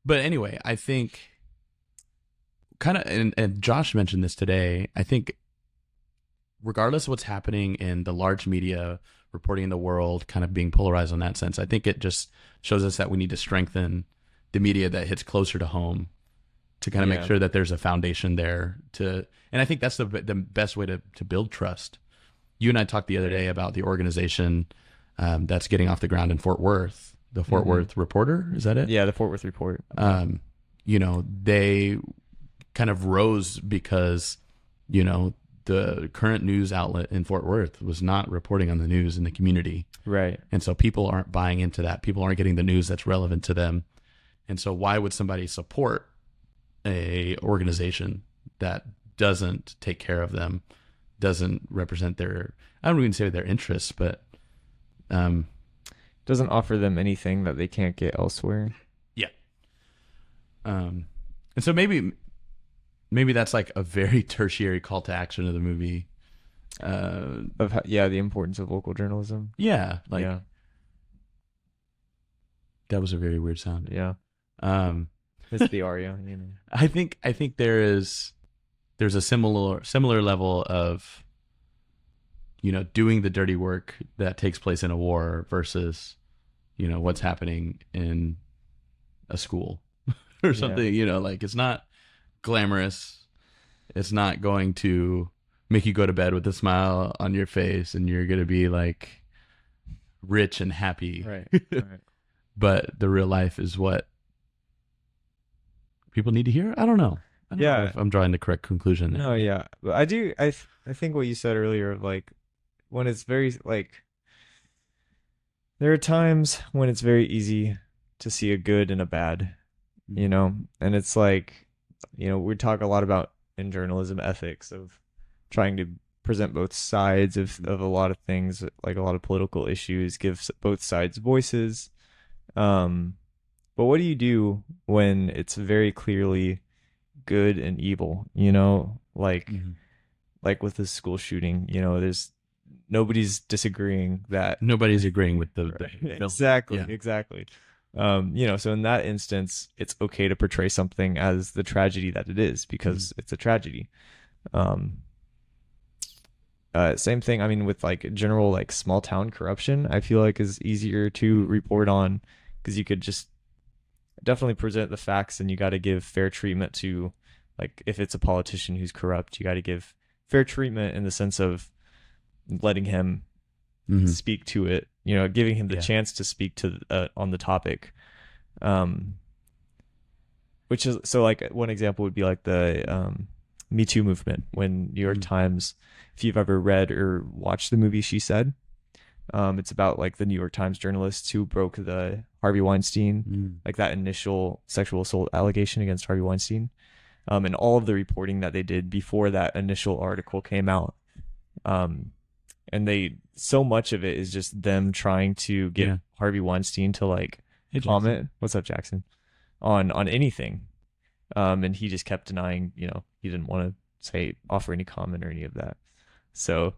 anyway, I think kind of, and Josh mentioned this today, I think regardless of what's happening in the large media reporting in the world, kind of being polarized on that sense, I think it just shows us that we need to strengthen the media that hits closer to home to kind of make sure that there's a foundation there and I think that's the best way to build trust. You and I talked the other day about the organization that's getting off the ground in Fort Worth, the Fort Worth Reporter. Is that it? Yeah, the Fort Worth Report. They kind of rose because, the current news outlet in Fort Worth was not reporting on the news in the community. Right. And so people aren't buying into that. People aren't getting the news that's relevant to them. And so why would somebody support a organization that doesn't take care of them, doesn't represent their, I don't even say their interests, but doesn't offer them anything that they can't get elsewhere. Yeah. And so maybe that's like a very tertiary call to action of the movie. The importance of local journalism. Yeah. That was a very weird sound. Yeah. It's the aria, I think there's a similar level of, doing the dirty work that takes place in a war versus, what's happening in a school or something. Like it's not glamorous. It's not going to make you go to bed with a smile on your face and you're going to be like rich and happy. Right. But the real life is what people need to hear. I don't know if I'm drawing the correct conclusion there. No, yeah. But I think what you said earlier, like when it's very like, there are times when it's very easy to see a good and a bad, and it's like, we talk a lot about in journalism ethics of trying to present both sides of a lot of things, like a lot of political issues, give both sides voices. But what do you do when it's very clearly good and evil, like with the school shooting, there's nobody's disagreeing that nobody's agreeing with the exactly. So in that instance, it's okay to portray something as the tragedy that it is because it's a tragedy. Same thing. I mean, with like general like small town corruption, I feel like is easier to report on because you could just definitely present the facts, and you got to give fair treatment to, like, if it's a politician who's corrupt, you got to give fair treatment in the sense of letting him speak to it, giving him the chance to speak to on the topic. Which is, so like one example would be like the Me Too movement, when New York Times, if you've ever read or watched the movie She Said, it's about like the New York Times journalists who broke the Harvey Weinstein, like that initial sexual assault allegation against Harvey Weinstein, and all of the reporting that they did before that initial article came out. And so much of it is just them trying to get Harvey Weinstein to like comment. What's up, Jackson? On anything. And he just kept denying, he didn't want to offer any comment or any of that. So,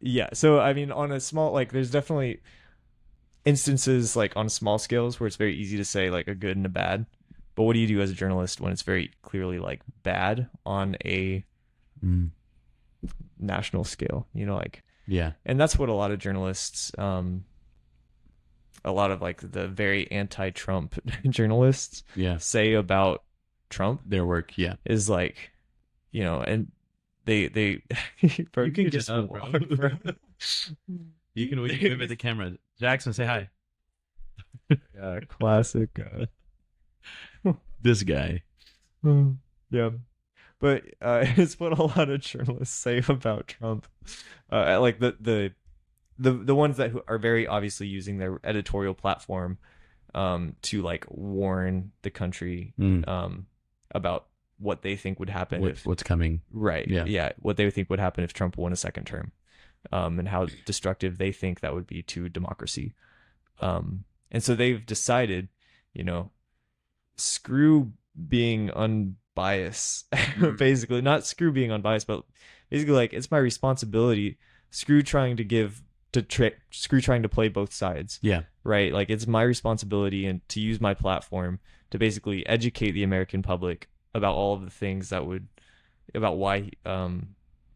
Yeah. So I mean, on a small, like, there's definitely instances like on small scales where it's very easy to say like a good and a bad. But what do you do as a journalist when it's very clearly like bad on a Mm. national scale? You know, like, Yeah. and that's what a lot of journalists, a lot of like the very anti-Trump journalists Yeah. say about Trump Their work. Yeah. is like, you know, and they bro, you can just up, walk, bro. bro. You can wave at the camera. Jackson, say hi. Yeah, classic. This guy. Yeah, but it's what a lot of journalists say about Trump. Like the ones that are very obviously using their editorial platform to like warn the country Mm. about what they think would happen if What's coming? right Yeah. what they think would happen if Trump won a second term, and how destructive they think that would be to democracy. And so they've decided, you know, screw being unbiased, basically not screw being unbiased, but basically like it's my responsibility. Screw trying to give to trick. Screw trying to play both sides. Yeah. Right. Like it's my responsibility and to use my platform to basically educate the American public about all of the things that would about why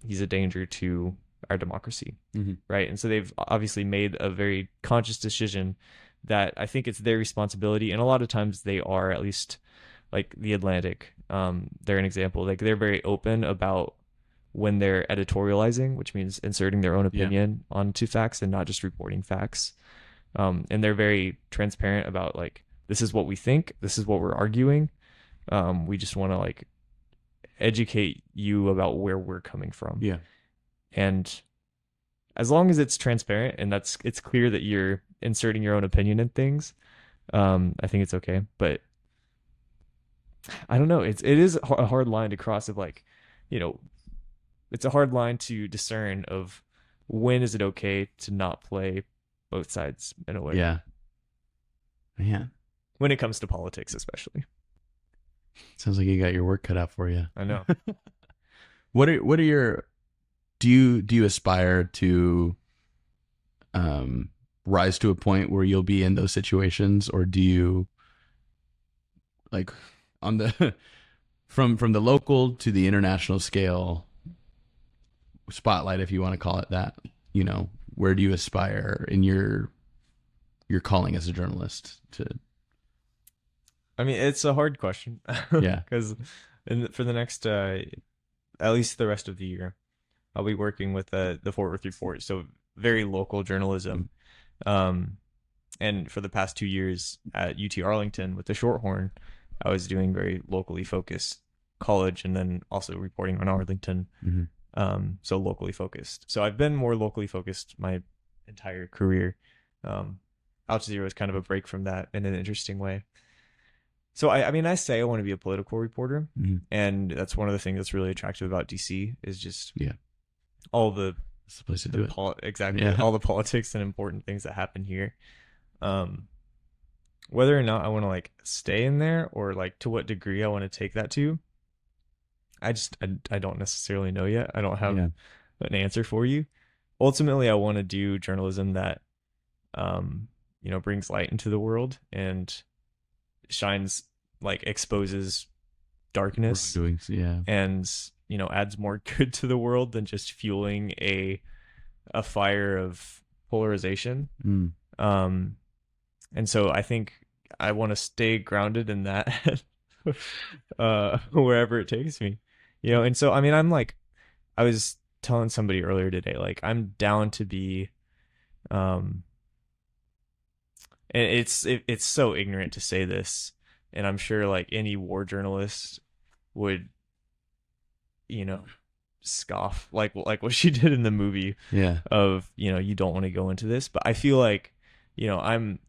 he's a danger to our democracy. Mm-hmm. Right. And so they've obviously made a very conscious decision that I think it's their responsibility. And a lot of times they are, at least like the Atlantic. They're an example. Like they're very open about when they're editorializing, which means inserting their own opinion onto facts and not just reporting facts. And they're very transparent about like, this is what we think. This is what we're arguing. We just want to like educate you about where we're coming from. Yeah. And as long as it's transparent and it's clear that you're inserting your own opinion in things, I think it's okay. But I don't know. It is a hard line to cross of like, you know, it's a hard line to discern of when is it okay to not play both sides in a way. Yeah. Yeah. When it comes to politics, especially. Sounds like you got your work cut out for you. I know. What are your do you aspire to rise to a point where you'll be in those situations, or do you like on the from the local to the international scale spotlight, if you want to call it that, you know, where do you aspire in your calling as a journalist to? I mean, it's a hard question. Yeah. Because for the next, at least the rest of the year, I'll be working with the Fort Worth Report, so very local journalism. And for the past 2 years at UT Arlington with the Shorthorn, I was doing very locally focused college and then also reporting on Arlington. Mm-hmm. So locally focused. So I've been more locally focused my entire career. Al Jazeera was kind of a break from that in an interesting way. So I mean, I say I want to be a political reporter, and that's one of the things that's really attractive about DC is just all the it's the place to do it. Exactly, all the politics and important things that happen here. Whether or not I want to like stay in there or like to what degree I want to take that to, I don't necessarily know yet. I don't have an answer for you. Ultimately, I want to do journalism that, you know, brings light into the world and shines, like exposes darkness, and you know, adds more good to the world than just fueling a fire of polarization. And so I think I want to stay grounded in that wherever it takes me, you know. And so I mean, I'm like, I was telling somebody earlier today, like I'm down to be and it's so ignorant to say this, and I'm sure like any war journalist would, you know, scoff like what she did in the movie of, you know, you don't want to go into this. But I feel like, you know, I'm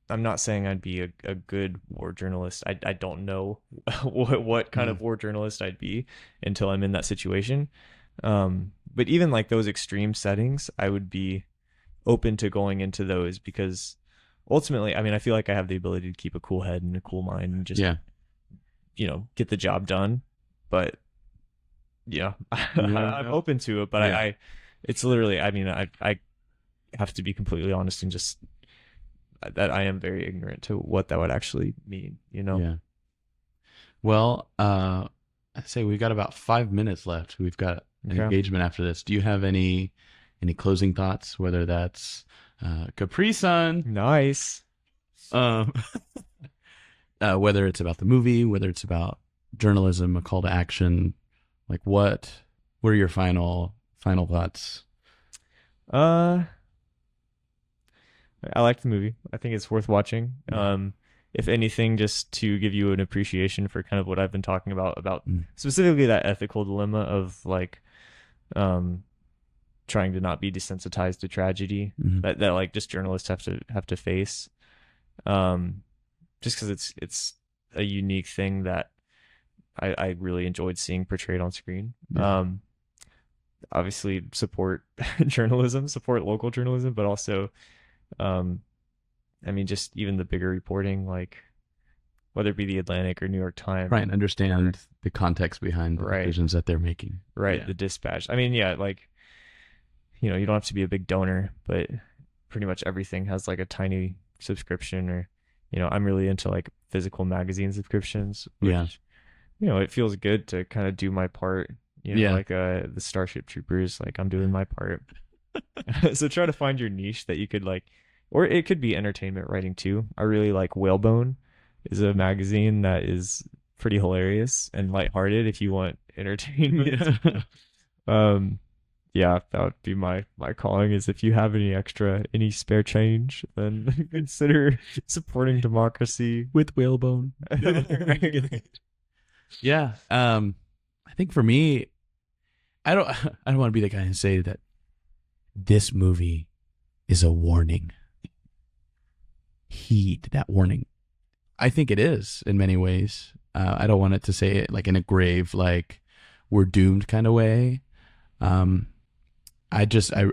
not saying I'd be a good war journalist. I don't know what kind of war journalist I'd be until I'm in that situation. But even like those extreme settings, I would be open to going into those because ultimately, I mean, I feel like I have the ability to keep a cool head and a cool mind and just, you know, get the job done. But, you know, I'm open to it. But It's literally, I mean, I have to be completely honest and just that I am very ignorant to what that would actually mean, you know? Yeah. Well, I say we've got about 5 minutes left. We've got an Okay. engagement after this. Do you have any closing thoughts? Whether that's Capri Sun, Nice. um, whether it's about the movie, whether it's about journalism, a call to action, like what are your final thoughts? Uh, I like the movie. I think it's worth watching. Yeah. If anything, just to give you an appreciation for kind of what I've been talking about Mm. specifically that ethical dilemma of like, um, trying to not be desensitized to tragedy Mhm. that like just journalists have to face. Just because it's a unique thing that I really enjoyed seeing portrayed on screen. Yeah. Obviously support journalism, support local journalism, but also, um, I mean, just even the bigger reporting, like whether it be the Atlantic or New York Times, Try and understand the context behind the right, decisions that they're making. right, Yeah. the Dispatch. I mean, yeah, like you know, you don't have to be a big donor, but pretty much everything has like a tiny subscription or, you know, I'm really into like physical magazine subscriptions, which, Yeah. you know, it feels good to kind of do my part, you know, Yeah. like the Starship Troopers, like I'm doing my part. So try to find your niche that you could like, or it could be entertainment writing too. I really like Whalebone is a magazine that is pretty hilarious and lighthearted if you want entertainment. Um, yeah, that would be my calling is if you have any spare change, then consider supporting democracy. With whalebone. Yeah. I think for me, I don't want to be the guy to say that this movie is a warning. Heed that warning. I think it is in many ways. I don't want it to say it like in a grave, like we're doomed kind of way. I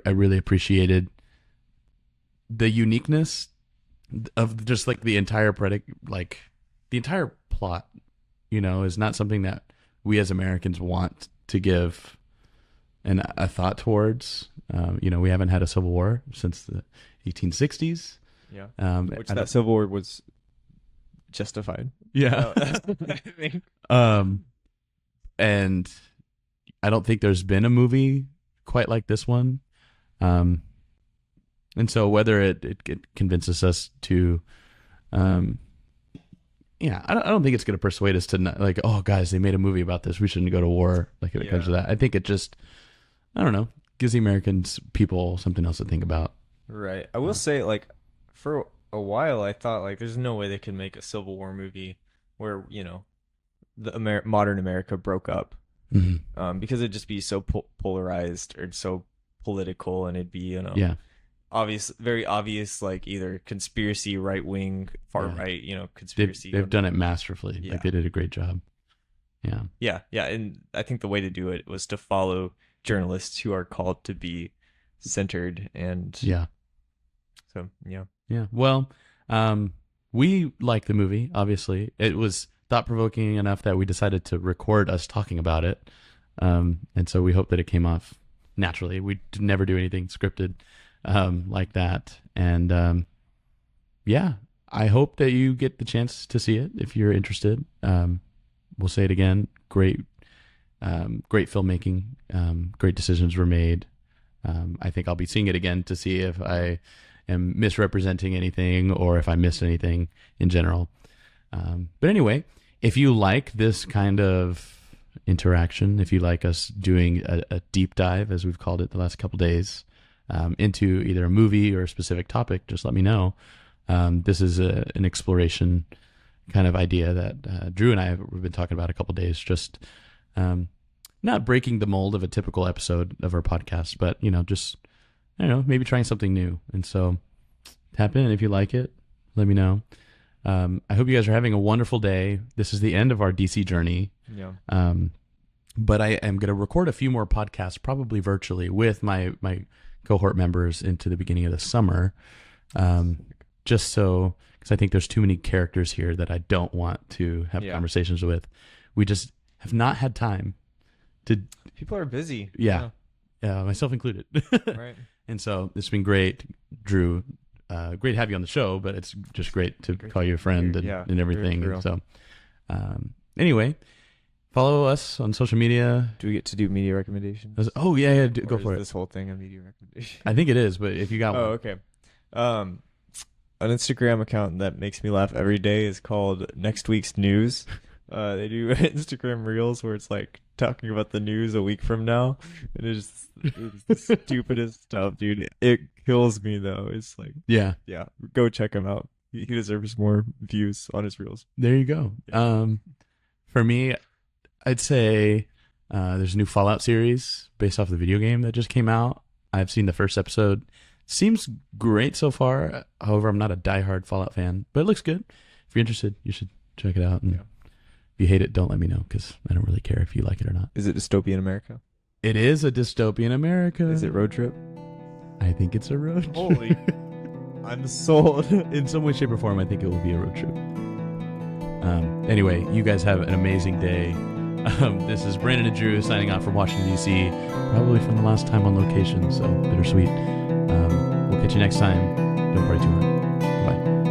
really appreciated the uniqueness of just like the entire like the entire plot, you know, is not something that we as Americans want to give a thought towards. You know, we haven't had a civil war since the 1860s. Yeah. Which I that don't- Civil War was justified. yeah. I think. And I don't think there's been a movie quite like this one. And so whether it convinces us to, yeah, I don't think it's going to persuade us to not, like, oh, guys, they made a movie about this. We shouldn't go to war. Like when it comes to that, I think it just, I don't know, gives the Americans people something else to think about. Right. I will say, like, for a while, I thought like there's no way they could make a Civil War movie where you know the modern America broke up, Mm-hmm. because it'd just be so polarized or so political, and it'd be Yeah. obvious, very obvious, like either conspiracy, right wing, far Yeah. right, you know, conspiracy. They've done it masterfully. Yeah. Like they did a great job. Yeah. Yeah, yeah, and I think the way to do it was to follow journalists who are called to be centered, and Yeah. so yeah. Yeah. Well, we like the movie, obviously. It was thought-provoking enough that we decided to record us talking about it. And so we hope that it came off naturally. We never do anything scripted like that. And yeah, I hope that you get the chance to see it if you're interested. We'll say it again. Great filmmaking. Great decisions were made. I think I'll be seeing it again to see if I am misrepresenting anything or if I missed anything in general. But anyway, if you like this kind of interaction, if you like us doing a deep dive, as we've called it the last couple days, into either a movie or a specific topic, just let me know. This is an exploration kind of idea that Drew and I have been talking about a couple days, just not breaking the mold of a typical episode of our podcast, but, you know, just, I don't know, maybe trying something new. And so tap in if you like it. Let me know. I hope you guys are having a wonderful day. This is the end of our DC journey. Yeah. But I am going to record a few more podcasts, probably virtually, with my cohort members into the beginning of the summer. Just so, because I think there's too many characters here that I don't want to have conversations with. We just have not had time to. People are busy. Yeah. myself included. Right. And so it's been great, Drew. Great to have you on the show, but it's just great to call you a friend and everything. So anyway, follow us on social media. Do we get to do media recommendations? Oh, yeah, go for it. This whole thing a media recommendation? I think it is, but if you got one. Oh, okay. An Instagram account that makes me laugh every day is called Next Week's News. They do Instagram reels where it's like talking about the news a week from now, and it's the stupidest stuff, dude. It kills me though. It's like, yeah, go check him out. He deserves more views on his reels. There you go. Yeah. For me, I'd say there's a new Fallout series based off the video game that just came out. I've seen the first episode. Seems great so far. However, I'm not a diehard Fallout fan, but it looks good. If you're interested, you should check it out. And if you hate it, don't let me know, because I don't really care if you like it or not. Is it dystopian America? It is a dystopian America. Is it road trip? I think it's a road trip. Holy, I'm sold. In some way, shape, or form, I think it will be a road trip. Anyway, you guys have an amazing day. This is Brandon and Drew signing off from Washington, D.C., probably from the last time on location, so bittersweet. We'll catch you next time. Don't party too hard. Bye.